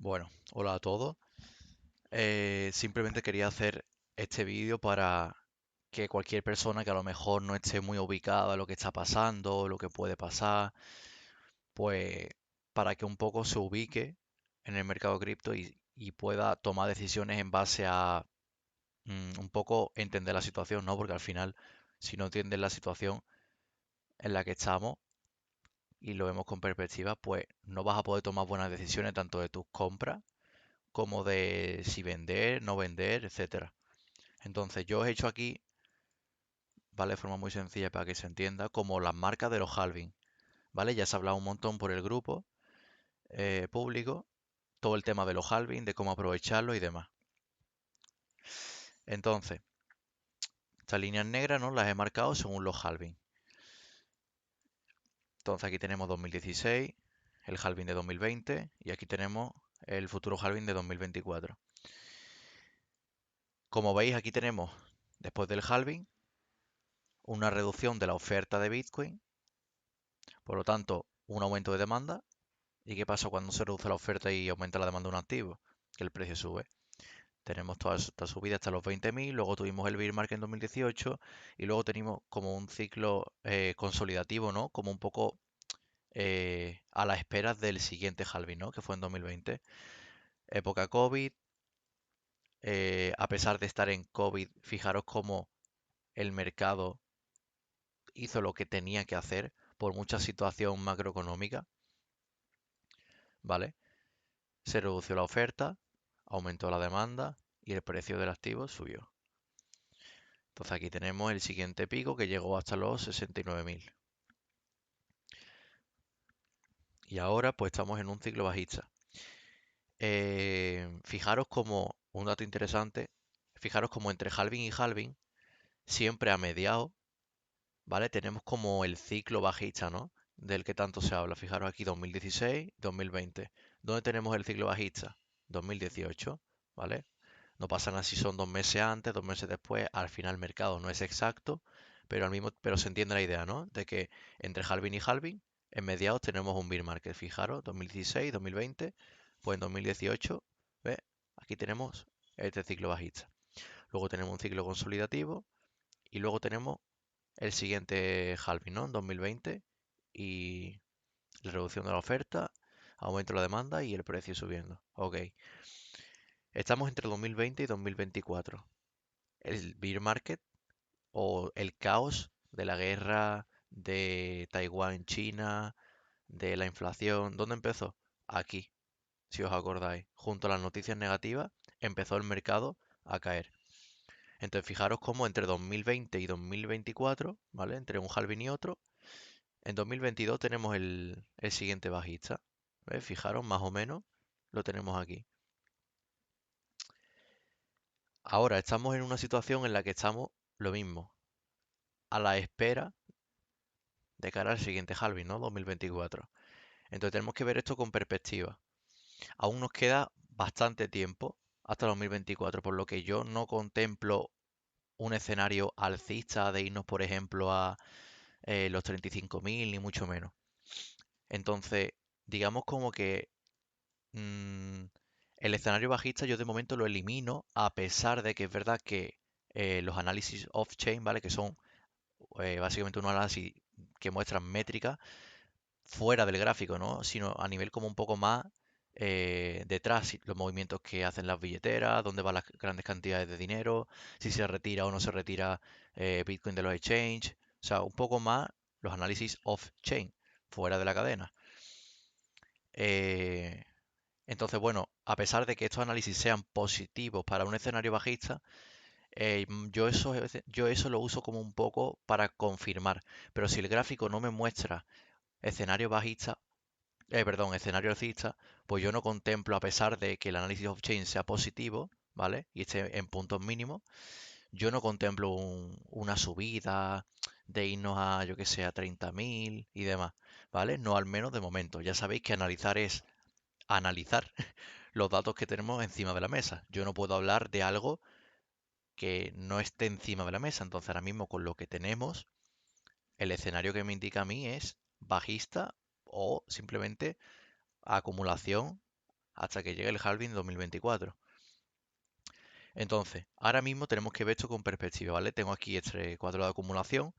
Bueno, hola a todos. Simplemente quería hacer este vídeo para que cualquier persona que a lo mejor no esté muy ubicada a lo que está pasando, lo que puede pasar, pues para que un poco se ubique en el mercado cripto y pueda tomar decisiones en base a un poco entender la situación, ¿no? Porque al final, si no entiendes la situación en la que estamos y lo vemos con perspectiva, pues no vas a poder tomar buenas decisiones tanto de tus compras como de si vender, no vender, etcétera. Entonces yo he hecho aquí, ¿vale? De forma muy sencilla para que se entienda, como las marcas de los halving, ¿vale? Ya se ha hablado un montón por el grupo público, todo el tema de los halving, de cómo aprovecharlo y demás. Entonces, estas líneas negras, ¿no? Las he marcado según los halving. Entonces aquí tenemos 2016, el halving de 2020 y aquí tenemos el futuro halving de 2024. Como veis, aquí tenemos, después del halving, una reducción de la oferta de Bitcoin, por lo tanto, un aumento de demanda. ¿Y qué pasa cuando se reduce la oferta y aumenta la demanda de un activo? Que el precio sube. Tenemos toda esta subida hasta los 20.000, luego tuvimos el bear market en 2018 y luego tenemos como un ciclo consolidativo, ¿no? Como un poco a la espera del siguiente halving, ¿no? Que fue en 2020. Época COVID, a pesar de estar en COVID, fijaros cómo el mercado hizo lo que tenía que hacer por mucha situación macroeconómica, ¿vale? Se redució la oferta, aumentó la demanda y el precio del activo subió. Entonces aquí tenemos el siguiente pico que llegó hasta los 69.000. Y ahora pues estamos en un ciclo bajista. Fijaros como, un dato interesante, fijaros como entre halving y halving, siempre a mediados, ¿vale? Tenemos como el ciclo bajista, ¿no? Del que tanto se habla. Fijaros aquí 2016, 2020. ¿Dónde tenemos el ciclo bajista? 2018, ¿vale? No pasa nada si son 2 meses antes, 2 meses después. Al final el mercado no es exacto, pero se entiende la idea, ¿no? De que entre halving y halving, en mediados tenemos un bear market. Fijaros, 2016, 2020, pues en 2018, ¿ves? Aquí tenemos este ciclo bajista. Luego tenemos un ciclo consolidativo y luego tenemos el siguiente halving, ¿no? En 2020 y la reducción de la oferta, aumento de la demanda y el precio subiendo. Ok. Estamos entre 2020 y 2024. El bear market o el caos de la guerra de Taiwán-China, de la inflación, ¿dónde empezó? Aquí, si os acordáis. Junto a las noticias negativas, empezó el mercado a caer. Entonces, fijaros cómo entre 2020 y 2024, ¿vale? Entre un halving y otro, en 2022 tenemos el siguiente bajista. ¿Ves? Fijaros, más o menos, lo tenemos aquí. Ahora estamos en una situación en la que estamos lo mismo, a la espera de cara al siguiente halving, ¿no? 2024. Entonces tenemos que ver esto con perspectiva. Aún nos queda bastante tiempo hasta 2024, por lo que yo no contemplo un escenario alcista de irnos, por ejemplo, a los 35.000, ni mucho menos. Entonces, digamos como que mm, el escenario bajista yo de momento lo elimino, a pesar de que es verdad que los análisis off-chain, ¿vale? Que son básicamente un análisis que muestran métricas fuera del gráfico, ¿no? Sino a nivel como un poco más detrás, los movimientos que hacen las billeteras, dónde van las grandes cantidades de dinero, si se retira o no se retira Bitcoin de los exchanges, o sea, un poco más los análisis off-chain, fuera de la cadena. Eh, entonces, bueno, a pesar de que estos análisis sean positivos para un escenario bajista, yo eso lo uso como un poco para confirmar. Pero si el gráfico no me muestra escenario bajista, perdón, escenario alcista, pues yo no contemplo, a pesar de que el análisis off-chain sea positivo, ¿vale? Y esté en puntos mínimos, yo no contemplo una subida de irnos a, yo que sé, a 30.000 y demás, ¿vale? No al menos de momento. Ya sabéis que analizar es analizar los datos que tenemos encima de la mesa. Yo no puedo hablar de algo que no esté encima de la mesa. Entonces ahora mismo con lo que tenemos, el escenario que me indica a mí es bajista o simplemente acumulación hasta que llegue el halving 2024. Entonces, ahora mismo tenemos que ver esto con perspectiva, ¿vale? Tengo aquí este cuadro de acumulación,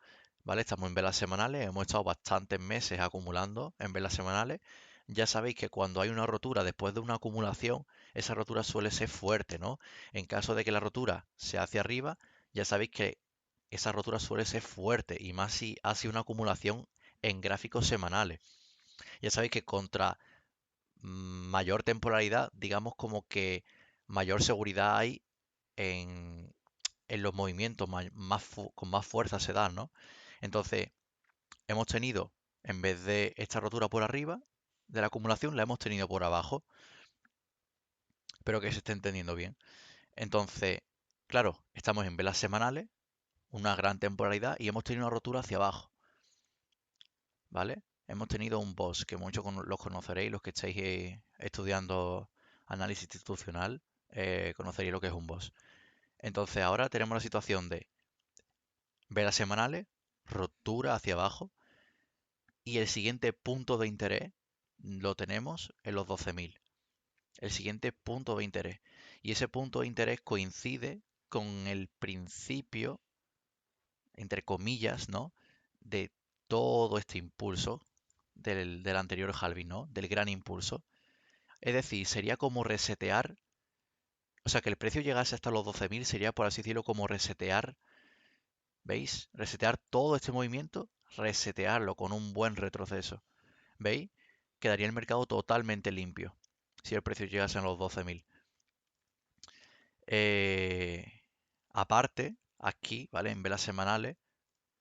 ¿vale? Estamos en velas semanales, hemos estado bastantes meses acumulando en velas semanales. Ya sabéis que cuando hay una rotura después de una acumulación, esa rotura suele ser fuerte, ¿no? En caso de que la rotura sea hacia arriba, ya sabéis que esa rotura suele ser fuerte y más si ha sido una acumulación en gráficos semanales. Ya sabéis que contra mayor temporalidad, digamos como que mayor seguridad hay en, en los movimientos, con más fuerza se dan, ¿no? Entonces, hemos tenido, en vez de esta rotura por arriba de la acumulación, la hemos tenido por abajo. Espero que se esté entendiendo bien. Entonces, claro, estamos en velas semanales, una gran temporalidad, y hemos tenido una rotura hacia abajo, ¿vale? Hemos tenido un boss que muchos los conoceréis, los que estáis estudiando análisis institucional, conoceréis lo que es un boss. Entonces, ahora tenemos la situación de velas semanales, rotura hacia abajo, y el siguiente punto de interés lo tenemos en los 12.000. El siguiente punto de interés. Y ese punto de interés coincide con el principio, entre comillas, ¿no? De todo este impulso del anterior halving, ¿no? Del gran impulso. Es decir, sería como resetear, o sea, que el precio llegase hasta los 12.000 sería, por así decirlo, como resetear, ¿veis? Resetear todo este movimiento, resetearlo con un buen retroceso. ¿Veis? Quedaría el mercado totalmente limpio si el precio llegase a los 12.000. Eh, Aparte, aquí, ¿vale? En velas semanales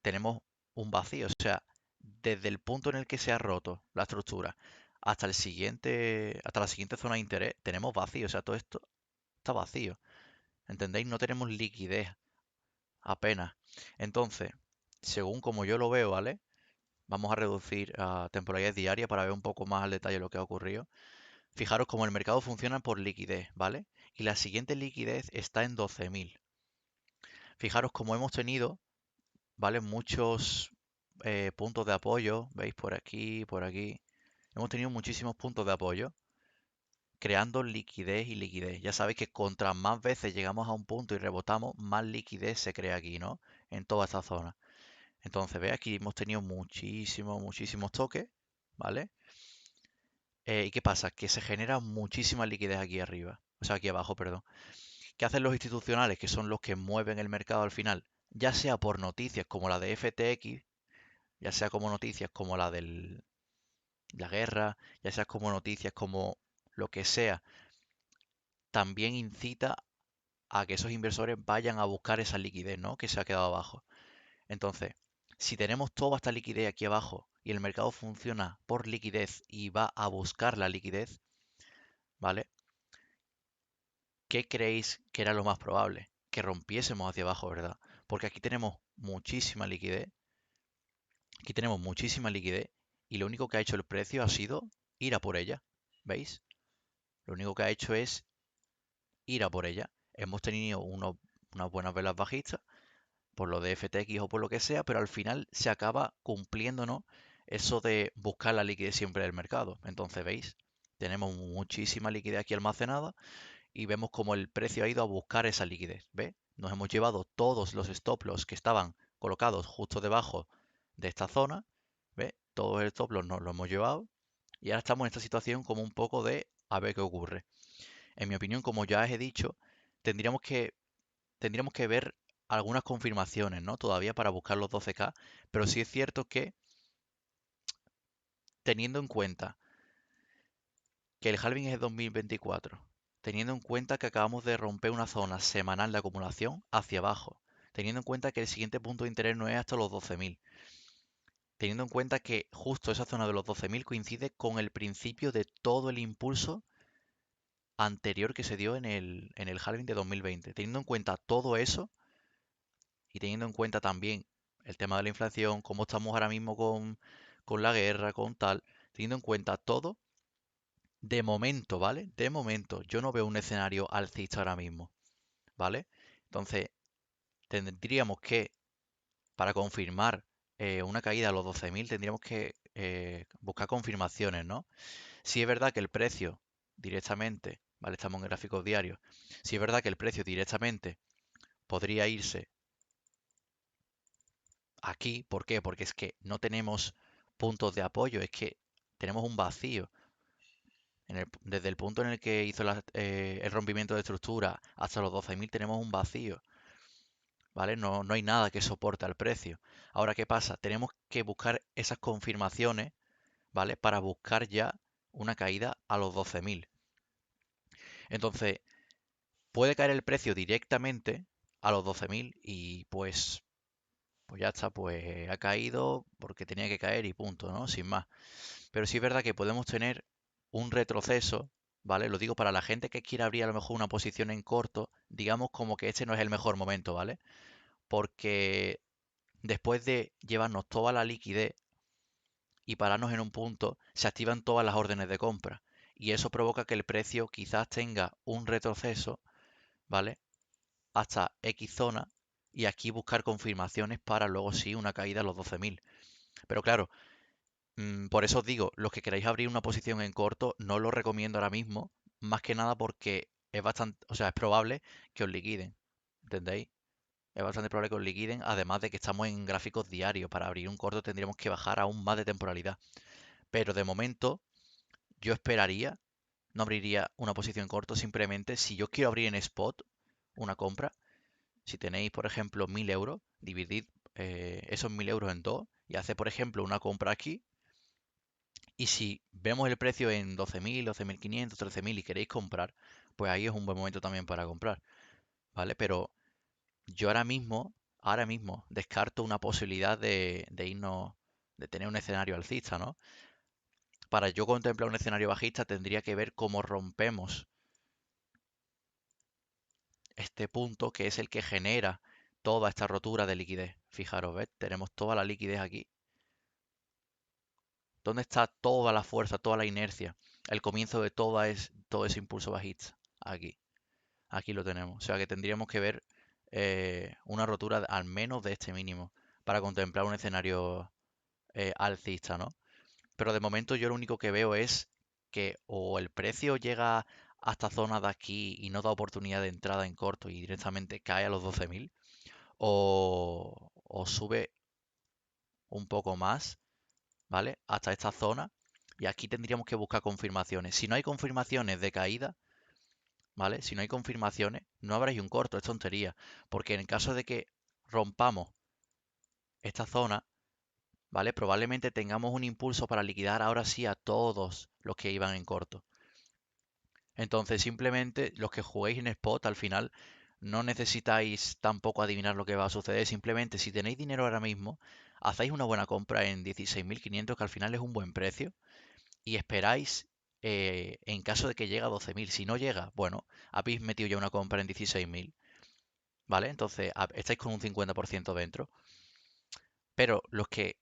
tenemos un vacío. O sea, desde el punto en el que se ha roto la estructura hasta hasta la siguiente zona de interés, tenemos vacío. O sea, todo esto está vacío. ¿Entendéis? No tenemos liquidez apenas. Entonces, según como yo lo veo, ¿vale? Vamos a reducir a temporalidad diaria para ver un poco más al detalle lo que ha ocurrido. Fijaros cómo el mercado funciona por liquidez, ¿vale? Y la siguiente liquidez está en 12.000. Fijaros cómo hemos tenido, ¿vale? Muchos puntos de apoyo, ¿veis? Por aquí, por aquí. Hemos tenido muchísimos puntos de apoyo, creando liquidez y liquidez. Ya sabéis que contra más veces llegamos a un punto y rebotamos, más liquidez se crea aquí, ¿no? En toda esta zona. Entonces, veis, aquí hemos tenido muchísimos toques, ¿vale? ¿Y qué pasa? Que se genera muchísima liquidez aquí arriba, o sea, aquí abajo, perdón. ¿Qué hacen los institucionales, que son los que mueven el mercado al final? Ya sea por noticias como la de FTX, ya sea como noticias como la de la guerra, ya sea como noticias como lo que sea, también incita a que esos inversores vayan a buscar esa liquidez, ¿no? Que se ha quedado abajo. Entonces, si tenemos toda esta liquidez aquí abajo y el mercado funciona por liquidez y va a buscar la liquidez, ¿vale? ¿Qué creéis que era lo más probable? Que rompiésemos hacia abajo, ¿verdad? Porque aquí tenemos muchísima liquidez y lo único que ha hecho el precio ha sido ir a por ella, ¿veis? Lo único que ha hecho es ir a por ella. Hemos tenido unas buenas velas bajistas por lo de FTX o por lo que sea, pero al final se acaba cumpliendo, ¿no? Eso de buscar la liquidez siempre del mercado. Entonces, ¿veis? Tenemos muchísima liquidez aquí almacenada y vemos como el precio ha ido a buscar esa liquidez. ¿Ve? Nos hemos llevado todos los stop loss que estaban colocados justo debajo de esta zona. ¿Ve? Todos los stop loss nos lo hemos llevado y ahora estamos en esta situación como un poco de a ver qué ocurre. En mi opinión, como ya os he dicho, tendríamos que, tendríamos que ver algunas confirmaciones, ¿no? Todavía para buscar los 12K, pero sí es cierto que teniendo en cuenta que el halving es de 2024, teniendo en cuenta que acabamos de romper una zona semanal de acumulación hacia abajo, teniendo en cuenta que el siguiente punto de interés no es hasta los 12.000, teniendo en cuenta que justo esa zona de los 12.000 coincide con el principio de todo el impulso anterior que se dio en el halving de 2020. Teniendo en cuenta todo eso y teniendo en cuenta también el tema de la inflación, cómo estamos ahora mismo con la guerra, con tal, teniendo en cuenta todo, de momento, ¿vale? De momento, yo no veo un escenario alcista ahora mismo, ¿vale? Entonces, tendríamos que, para confirmar una caída a los 12.000, tendríamos que buscar confirmaciones, ¿no? Si es verdad que el precio directamente, ¿vale? Estamos en gráficos diarios. Si es verdad que el precio directamente podría irse aquí, ¿por qué? Porque es que no tenemos puntos de apoyo, es que tenemos un vacío. Desde el punto en el que hizo el rompimiento de estructura hasta los 12.000 tenemos un vacío, ¿vale? No hay nada que soporte al precio. Ahora, ¿qué pasa? Tenemos que buscar esas confirmaciones, ¿vale? Para buscar ya una caída a los 12.000. Entonces, puede caer el precio directamente a los 12.000 y pues ya está, pues ha caído porque tenía que caer y punto, ¿no? Sin más. Pero sí es verdad que podemos tener un retroceso, ¿vale? Lo digo para la gente que quiera abrir a lo mejor una posición en corto, digamos como que este no es el mejor momento, ¿vale? Porque después de llevarnos toda la liquidez y pararnos en un punto, se activan todas las órdenes de compra. Y eso provoca que el precio quizás tenga un retroceso, ¿vale? Hasta X zona y aquí buscar confirmaciones para luego sí una caída a los 12.000. Pero claro, por eso os digo, los que queráis abrir una posición en corto, no lo recomiendo ahora mismo, más que nada porque es bastante, o sea, es probable que os liquiden, ¿entendéis? Es bastante probable que os liquiden, además de que estamos en gráficos diarios. Para abrir un corto tendríamos que bajar aún más de temporalidad. Pero de momento, yo esperaría, no abriría una posición en corto, simplemente si yo quiero abrir en spot una compra, si tenéis, por ejemplo, 1.000 euros, dividid esos 1.000 euros en dos y hace, por ejemplo, una compra aquí. Y si vemos el precio en 12.000, 12.500, 13.000 y queréis comprar, pues ahí es un buen momento también para comprar, ¿vale? Pero yo ahora mismo descarto una posibilidad de irnos, de tener un escenario alcista, ¿no? Para yo contemplar un escenario bajista tendría que ver cómo rompemos este punto que es el que genera toda esta rotura de liquidez. Fijaros, ¿ves? Tenemos toda la liquidez aquí. ¿Dónde está toda la fuerza, toda la inercia? El comienzo de todo ese impulso bajista. Aquí. Aquí lo tenemos. O sea que tendríamos que ver una rotura al menos de este mínimo para contemplar un escenario alcista, ¿no? Pero de momento yo lo único que veo es que o el precio llega hasta zonas de aquí y no da oportunidad de entrada en corto y directamente cae a los 12.000, o sube un poco más, ¿vale? Hasta esta zona. Y aquí tendríamos que buscar confirmaciones. Si no hay confirmaciones de caída, ¿vale? Si no hay confirmaciones, no habréis un corto, es tontería. Porque en caso de que rompamos esta zona, ¿vale? Probablemente tengamos un impulso para liquidar ahora sí a todos los que iban en corto. Entonces, simplemente los que juguéis en spot al final no necesitáis tampoco adivinar lo que va a suceder. Simplemente, si tenéis dinero ahora mismo, hacéis una buena compra en 16.500, que al final es un buen precio, y esperáis en caso de que llegue a 12.000. Si no llega, bueno, habéis metido ya una compra en 16.000, ¿vale? Entonces, estáis con un 50% dentro. Pero los que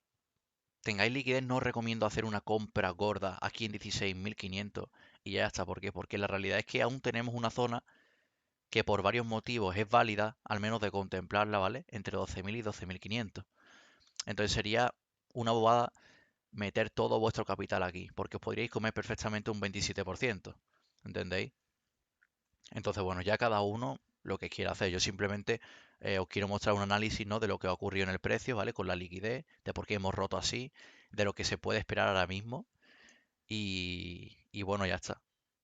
tengáis liquidez, no os recomiendo hacer una compra gorda aquí en 16.500 y ya está. ¿Por qué? Porque la realidad es que aún tenemos una zona que por varios motivos es válida, al menos de contemplarla, ¿vale? Entre 12.000 y 12.500. Entonces sería una bobada meter todo vuestro capital aquí, porque os podríais comer perfectamente un 27%, ¿entendéis? Entonces, bueno, ya cada uno lo que quiera hacer. Yo simplemente os quiero mostrar un análisis, ¿no? De lo que ha ocurrido en el precio, ¿vale? Con la liquidez, de por qué hemos roto así, de lo que se puede esperar ahora mismo. Y bueno, ya está.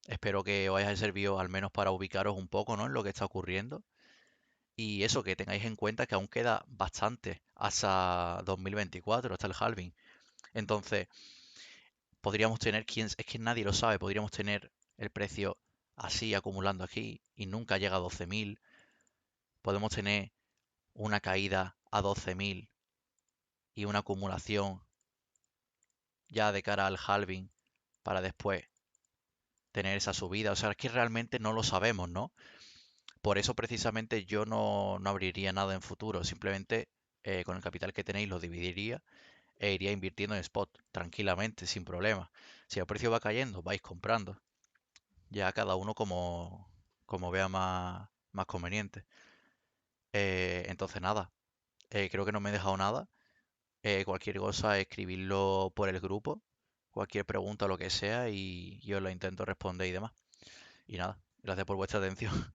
Espero que os haya servido al menos para ubicaros un poco, ¿no? En lo que está ocurriendo. Y eso, que tengáis en cuenta que aún queda bastante hasta 2024, hasta el halving. Entonces, podríamos tener, es que nadie lo sabe, podríamos tener el precio así acumulando aquí y nunca llega a 12.000. Podemos tener una caída a 12.000 y una acumulación ya de cara al halving para después tener esa subida. O sea, es que realmente no lo sabemos, ¿no? Por eso precisamente yo no abriría nada en futuro. Simplemente con el capital que tenéis lo dividiría e iría invirtiendo en spot tranquilamente, sin problema. Si el precio va cayendo, vais comprando. Ya cada uno como vea más conveniente. Entonces nada, creo que no me he dejado nada. Cualquier cosa, escribirlo por el grupo, cualquier pregunta o lo que sea, y yo lo intento responder y demás. Y nada, gracias por vuestra atención.